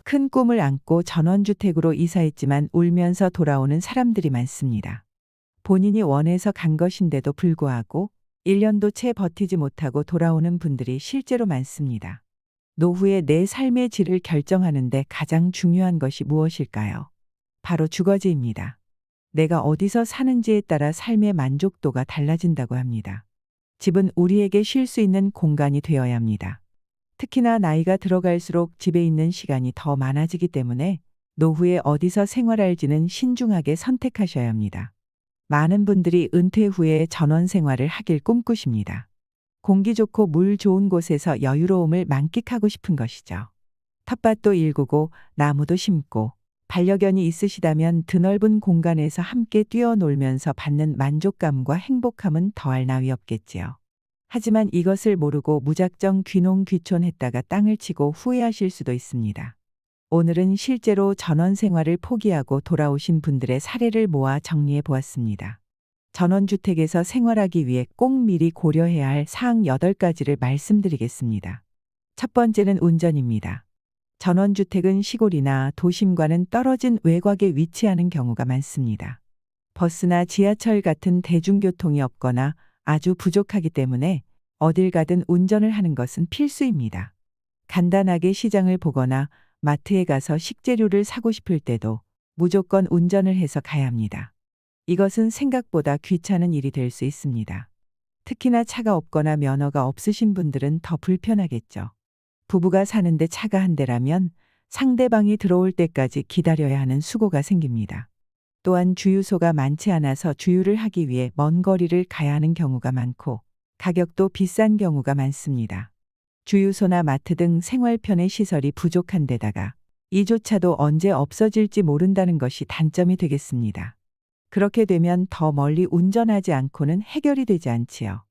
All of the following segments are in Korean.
큰 꿈을 안고 전원주택으로 이사했지만 울면서 돌아오는 사람들이 많습니다. 본인이 원해서 간 것인데도 불구하고 1년도 채 버티지 못하고 돌아오는 분들이 실제로 많습니다. 노후에 내 삶의 질을 결정하는데 가장 중요한 것이 무엇일까요? 바로 주거지입니다. 내가 어디서 사는지에 따라 삶의 만족도가 달라진다고 합니다. 집은 우리에게 쉴 수 있는 공간이 되어야 합니다. 특히나 나이가 들어갈수록 집에 있는 시간이 더 많아지기 때문에 노후에 어디서 생활할지는 신중하게 선택하셔야 합니다. 많은 분들이 은퇴 후에 전원 생활을 하길 꿈꾸십니다. 공기 좋고 물 좋은 곳에서 여유로움을 만끽하고 싶은 것이죠. 텃밭도 일구고 나무도 심고 반려견이 있으시다면 드넓은 공간에서 함께 뛰어놀면서 받는 만족감과 행복함은 더할 나위 없겠지요. 하지만 이것을 모르고 무작정 귀농귀촌했다가 땅을 치고 후회하실 수도 있습니다. 오늘은 실제로 전원 생활을 포기하고 돌아오신 분들의 사례를 모아 정리해 보았습니다. 전원주택에서 생활하기 위해 꼭 미리 고려해야 할 사항 8가지를 말씀드리겠습니다. 첫 번째는 운전입니다. 전원주택은 시골이나 도심과는 떨어진 외곽에 위치하는 경우가 많습니다. 버스나 지하철 같은 대중교통이 없거나 아주 부족하기 때문에 어딜 가든 운전을 하는 것은 필수입니다. 간단하게 시장을 보거나 마트에 가서 식재료를 사고 싶을 때도 무조건 운전을 해서 가야 합니다. 이것은 생각보다 귀찮은 일이 될 수 있습니다. 특히나 차가 없거나 면허가 없으신 분들은 더 불편하겠죠. 부부가 사는데 차가 한 대라면 상대방이 들어올 때까지 기다려야 하는 수고가 생깁니다. 또한 주유소가 많지 않아서 주유를 하기 위해 먼 거리를 가야 하는 경우가 많고 가격도 비싼 경우가 많습니다. 주유소나 마트 등 생활편의 시설이 부족한 데다가 이조차도 언제 없어질지 모른다는 것이 단점이 되겠습니다. 그렇게 되면 더 멀리 운전하지 않고는 해결이 되지 않지요.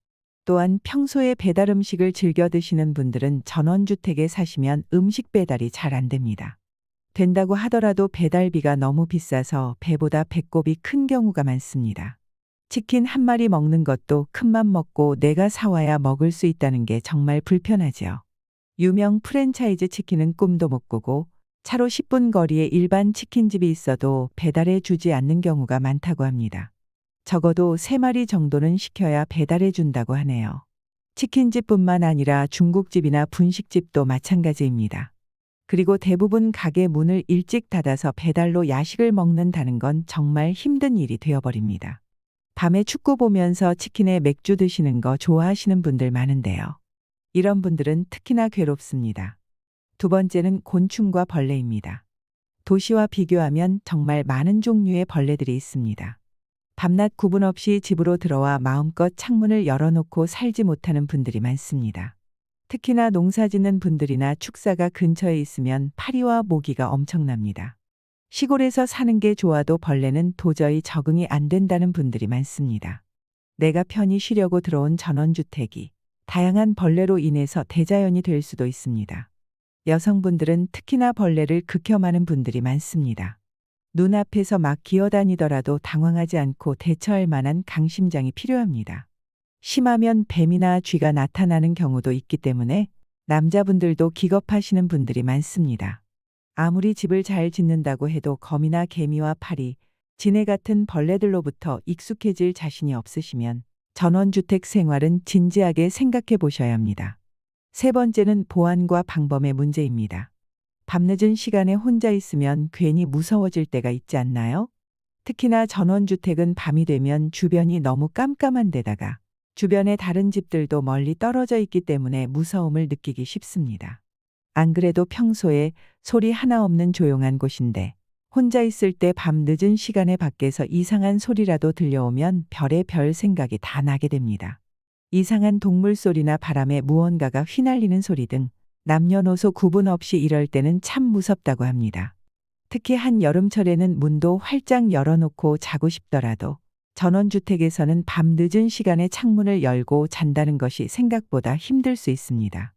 또한 평소에 배달 음식을 즐겨 드시는 분들은 전원주택에 사시면 음식 배달이 잘 안 됩니다. 된다고 하더라도 배달비가 너무 비싸서 배보다 배꼽이 큰 경우가 많습니다. 치킨 한 마리 먹는 것도 큰맘 먹고 내가 사와야 먹을 수 있다는 게 정말 불편하지요. 유명 프랜차이즈 치킨은 꿈도 못 꾸고 차로 10분 거리에 일반 치킨집이 있어도 배달해 주지 않는 경우가 많다고 합니다. 적어도 3마리 정도는 시켜야 배달해 준다고 하네요. 치킨집뿐만 아니라 중국집이나 분식집도 마찬가지입니다. 그리고 대부분 가게 문을 일찍 닫아서 배달로 야식을 먹는다는 건 정말 힘든 일이 되어버립니다. 밤에 축구 보면서 치킨에 맥주 드시는 거 좋아하시는 분들 많은데요. 이런 분들은 특히나 괴롭습니다. 두 번째는 곤충과 벌레입니다. 도시와 비교하면 정말 많은 종류의 벌레들이 있습니다. 밤낮 구분 없이 집으로 들어와 마음껏 창문을 열어놓고 살지 못하는 분들이 많습니다. 특히나 농사 짓는 분들이나 축사가 근처에 있으면 파리와 모기가 엄청납니다. 시골에서 사는 게 좋아도 벌레는 도저히 적응이 안 된다는 분들이 많습니다. 내가 편히 쉬려고 들어온 전원주택이 다양한 벌레로 인해서 대자연이 될 수도 있습니다. 여성분들은 특히나 벌레를 극혐하는 분들이 많습니다. 눈앞에서 막 기어다니더라도 당황하지 않고 대처할 만한 강심장이 필요합니다. 심하면 뱀이나 쥐가 나타나는 경우도 있기 때문에 남자분들도 기겁하시는 분들이 많습니다. 아무리 집을 잘 짓는다고 해도 거미나 개미와 파리, 지네 같은 벌레들로부터 익숙해질 자신이 없으시면 전원주택 생활은 진지하게 생각해 보셔야 합니다. 세 번째는 보안과 방범의 문제입니다. 밤늦은 시간에 혼자 있으면 괜히 무서워질 때가 있지 않나요? 특히나 전원주택은 밤이 되면 주변이 너무 깜깜한 데다가 주변에 다른 집들도 멀리 떨어져 있기 때문에 무서움을 느끼기 쉽습니다. 안 그래도 평소에 소리 하나 없는 조용한 곳인데 혼자 있을 때 밤 늦은 시간에 밖에서 이상한 소리라도 들려오면 별의별 생각이 다 나게 됩니다. 이상한 동물 소리나 바람에 무언가가 휘날리는 소리 등 남녀노소 구분 없이 이럴 때는 참 무섭다고 합니다. 특히 한여름철에는 문도 활짝 열어놓고 자고 싶더라도 전원주택에서는 밤 늦은 시간에 창문을 열고 잔다는 것이 생각보다 힘들 수 있습니다.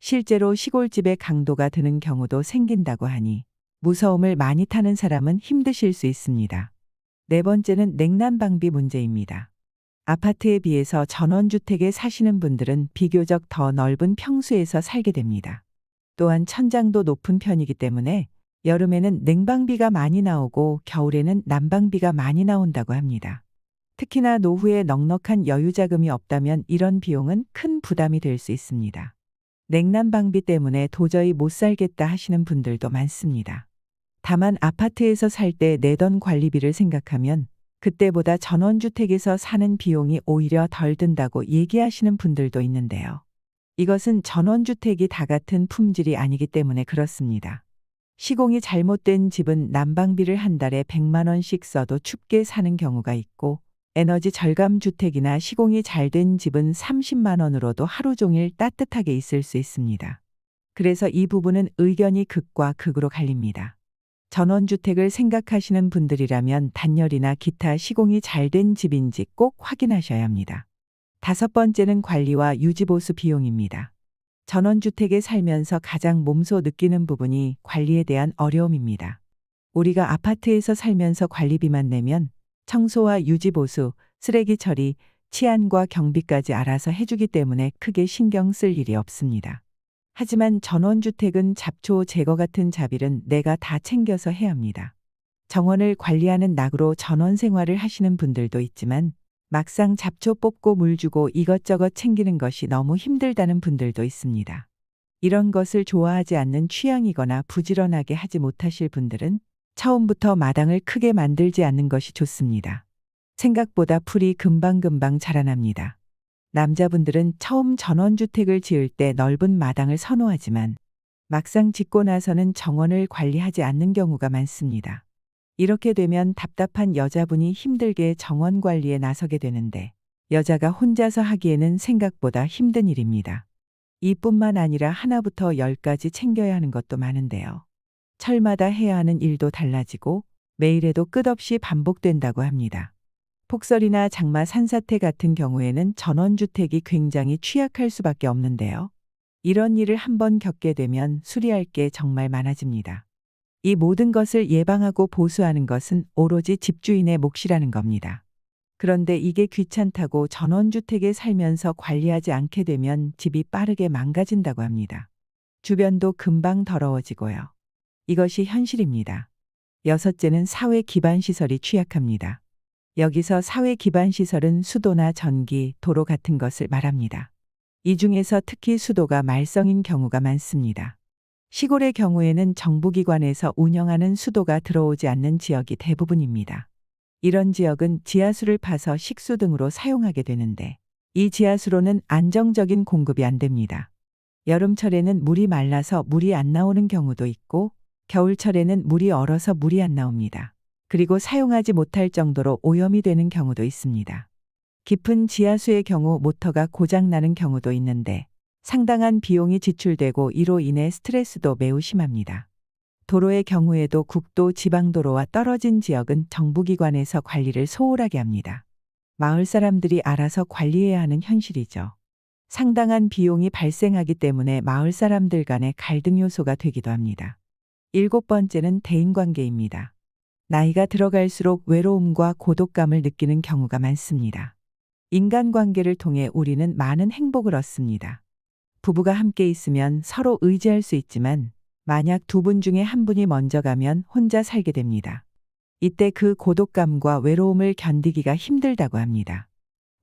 실제로 시골집에 강도가 드는 경우도 생긴다고 하니 무서움을 많이 타는 사람은 힘드실 수 있습니다. 네 번째는 냉난방비 문제입니다. 아파트에 비해서 전원주택에 사시는 분들은 비교적 더 넓은 평수에서 살게 됩니다. 또한 천장도 높은 편이기 때문에 여름에는 냉방비가 많이 나오고 겨울에는 난방비가 많이 나온다고 합니다. 특히나 노후에 넉넉한 여유 자금이 없다면 이런 비용은 큰 부담이 될 수 있습니다. 냉난방비 때문에 도저히 못 살겠다 하시는 분들도 많습니다. 다만 아파트에서 살 때 내던 관리비를 생각하면 그때보다 전원주택에서 사는 비용이 오히려 덜 든다고 얘기하시는 분들도 있는데요. 이것은 전원주택이 다 같은 품질이 아니기 때문에 그렇습니다. 시공이 잘못된 집은 난방비를 한 달에 100만 원씩 써도 춥게 사는 경우가 있고, 에너지 절감 주택이나 시공이 잘 된 집은 30만 원으로도 하루 종일 따뜻하게 있을 수 있습니다. 그래서 이 부분은 의견이 극과 극으로 갈립니다. 전원주택을 생각하시는 분들이라면 단열이나 기타 시공이 잘 된 집인지 꼭 확인하셔야 합니다. 다섯 번째는 관리와 유지보수 비용입니다. 전원주택에 살면서 가장 몸소 느끼는 부분이 관리에 대한 어려움입니다. 우리가 아파트에서 살면서 관리비만 내면 청소와 유지보수, 쓰레기 처리, 치안과 경비까지 알아서 해주기 때문에 크게 신경 쓸 일이 없습니다. 하지만 전원주택은 잡초 제거 같은 잡일은 내가 다 챙겨서 해야 합니다. 정원을 관리하는 낙으로 전원 생활을 하시는 분들도 있지만 막상 잡초 뽑고 물 주고 이것저것 챙기는 것이 너무 힘들다는 분들도 있습니다. 이런 것을 좋아하지 않는 취향이거나 부지런하게 하지 못하실 분들은 처음부터 마당을 크게 만들지 않는 것이 좋습니다. 생각보다 풀이 금방금방 자라납니다. 남자분들은 처음 전원주택을 지을 때 넓은 마당을 선호하지만 막상 짓고 나서는 정원을 관리하지 않는 경우가 많습니다. 이렇게 되면 답답한 여자분이 힘들게 정원 관리에 나서게 되는데 여자가 혼자서 하기에는 생각보다 힘든 일입니다. 이뿐만 아니라 하나부터 10까지 챙겨야 하는 것도 많은데요. 철마다 해야 하는 일도 달라지고 매일 해도 끝없이 반복된다고 합니다. 폭설이나 장마 산사태 같은 경우에는 전원주택이 굉장히 취약할 수밖에 없는데요. 이런 일을 한번 겪게 되면 수리할 게 정말 많아집니다. 이 모든 것을 예방하고 보수하는 것은 오로지 집주인의 몫이라는 겁니다. 그런데 이게 귀찮다고 전원주택에 살면서 관리하지 않게 되면 집이 빠르게 망가진다고 합니다. 주변도 금방 더러워지고요. 이것이 현실입니다. 여섯째는 사회 기반 시설이 취약합니다. 여기서 사회 기반 시설은 수도나 전기, 도로 같은 것을 말합니다. 이 중에서 특히 수도가 말썽인 경우가 많습니다. 시골의 경우에는 정부기관에서 운영하는 수도가 들어오지 않는 지역이 대부분입니다. 이런 지역은 지하수를 파서 식수 등으로 사용하게 되는데 이 지하수로는 안정적인 공급이 안 됩니다. 여름철에는 물이 말라서 물이 안 나오는 경우도 있고 겨울철에는 물이 얼어서 물이 안 나옵니다. 그리고 사용하지 못할 정도로 오염이 되는 경우도 있습니다. 깊은 지하수의 경우 모터가 고장나는 경우도 있는데 상당한 비용이 지출되고 이로 인해 스트레스도 매우 심합니다. 도로의 경우에도 국도 지방도로와 떨어진 지역은 정부기관에서 관리를 소홀하게 합니다. 마을 사람들이 알아서 관리해야 하는 현실이죠. 상당한 비용이 발생하기 때문에 마을 사람들 간의 갈등 요소가 되기도 합니다. 일곱 번째는 대인관계입니다. 나이가 들어갈수록 외로움과 고독감을 느끼는 경우가 많습니다. 인간관계를 통해 우리는 많은 행복을 얻습니다. 부부가 함께 있으면 서로 의지할 수 있지만 만약 두 분 중에 한 분이 먼저 가면 혼자 살게 됩니다. 이때 그 고독감과 외로움을 견디기가 힘들다고 합니다.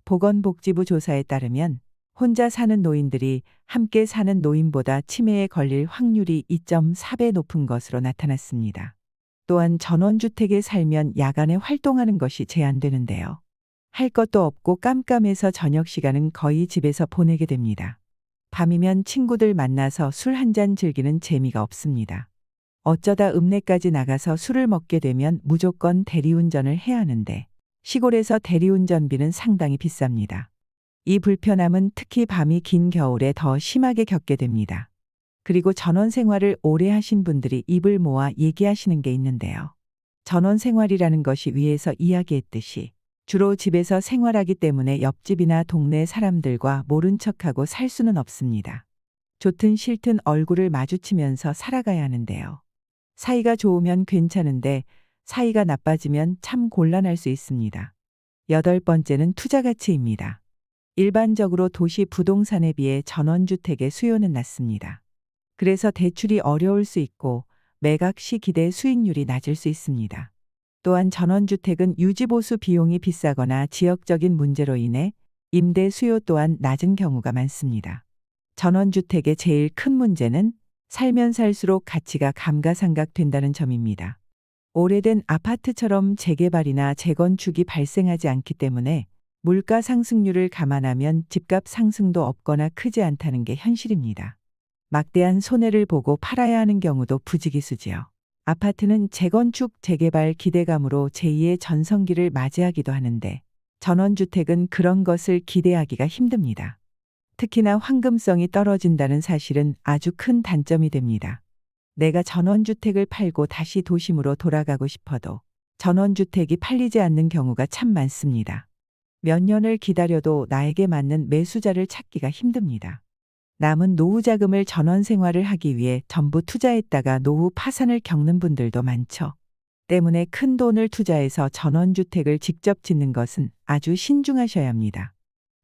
보건복지부 조사에 따르면 혼자 사는 노인들이 함께 사는 노인보다 치매에 걸릴 확률이 2.4배 높은 것으로 나타났습니다. 또한 전원주택에 살면 야간에 활동하는 것이 제한되는데요. 할 것도 없고 깜깜해서 저녁 시간은 거의 집에서 보내게 됩니다. 밤이면 친구들 만나서 술 한잔 즐기는 재미가 없습니다. 어쩌다 읍내까지 나가서 술을 먹게 되면 무조건 대리운전을 해야 하는데 시골에서 대리운전비는 상당히 비쌉니다. 이 불편함은 특히 밤이 긴 겨울에 더 심하게 겪게 됩니다. 그리고 전원 생활을 오래 하신 분들이 입을 모아 얘기하시는 게 있는데요. 전원 생활이라는 것이 위에서 이야기했듯이 주로 집에서 생활하기 때문에 옆집이나 동네 사람들과 모른 척하고 살 수는 없습니다. 좋든 싫든 얼굴을 마주치면서 살아가야 하는데요. 사이가 좋으면 괜찮은데 사이가 나빠지면 참 곤란할 수 있습니다. 여덟 번째는 투자 가치입니다. 일반적으로 도시 부동산에 비해 전원주택의 수요는 낮습니다. 그래서 대출이 어려울 수 있고 매각 시 기대 수익률이 낮을 수 있습니다. 또한 전원주택은 유지보수 비용이 비싸거나 지역적인 문제로 인해 임대 수요 또한 낮은 경우가 많습니다. 전원주택의 제일 큰 문제는 살면 살수록 가치가 감가상각된다는 점입니다. 오래된 아파트처럼 재개발이나 재건축이 발생하지 않기 때문에 물가 상승률을 감안하면 집값 상승도 없거나 크지 않다는 게 현실입니다. 막대한 손해를 보고 팔아야 하는 경우도 부지기수지요. 아파트는 재건축, 재개발 기대감으로 제2의 전성기를 맞이하기도 하는데 전원주택은 그런 것을 기대하기가 힘듭니다. 특히나 황금성이 떨어진다는 사실은 아주 큰 단점이 됩니다. 내가 전원주택을 팔고 다시 도심으로 돌아가고 싶어도 전원주택이 팔리지 않는 경우가 참 많습니다. 몇 년을 기다려도 나에게 맞는 매수자를 찾기가 힘듭니다. 남은 노후 자금을 전원 생활을 하기 위해 전부 투자했다가 노후 파산을 겪는 분들도 많죠. 때문에 큰 돈을 투자해서 전원주택을 직접 짓는 것은 아주 신중하셔야 합니다.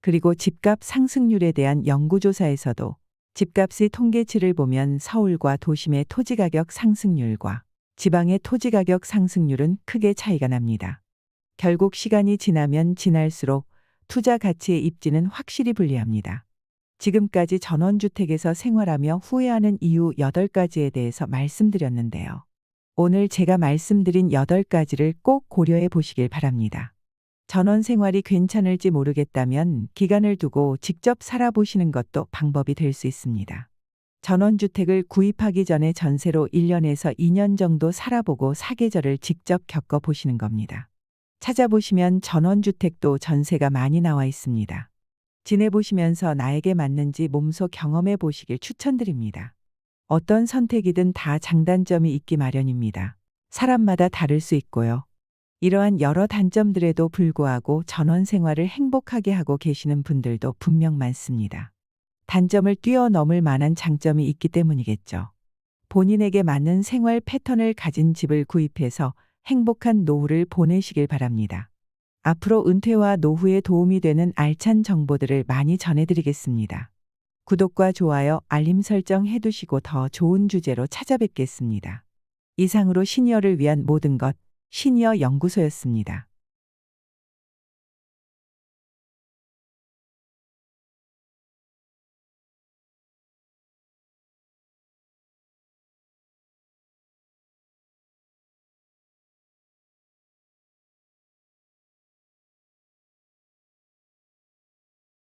그리고 집값 상승률에 대한 연구조사에서도 집값의 통계치를 보면 서울과 도심의 토지가격 상승률과 지방의 토지가격 상승률은 크게 차이가 납니다. 결국 시간이 지나면 지날수록 투자 가치의 입지는 확실히 불리합니다. 지금까지 전원주택에서 생활하며 후회하는 이유 8가지에 대해서 말씀드렸는데요. 오늘 제가 말씀드린 8가지를 꼭 고려해 보시길 바랍니다. 전원 생활이 괜찮을지 모르겠다면 기간을 두고 직접 살아보시는 것도 방법이 될 수 있습니다. 전원주택을 구입하기 전에 전세로 1년에서 2년 정도 살아보고 사계절을 직접 겪어보시는 겁니다. 찾아보시면 전원주택도 전세가 많이 나와 있습니다. 지내보시면서 나에게 맞는지 몸소 경험해 보시길 추천드립니다. 어떤 선택이든 다 장단점이 있기 마련입니다. 사람마다 다를 수 있고요. 이러한 여러 단점들에도 불구하고 전원 생활을 행복하게 하고 계시는 분들도 분명 많습니다. 단점을 뛰어넘을 만한 장점이 있기 때문이겠죠. 본인에게 맞는 생활 패턴을 가진 집을 구입해서 행복한 노후를 보내시길 바랍니다. 앞으로 은퇴와 노후에 도움이 되는 알찬 정보들을 많이 전해드리겠습니다. 구독과 좋아요, 알림 설정 해두시고 더 좋은 주제로 찾아뵙겠습니다. 이상으로 시니어를 위한 모든 것, 시니어 연구소였습니다.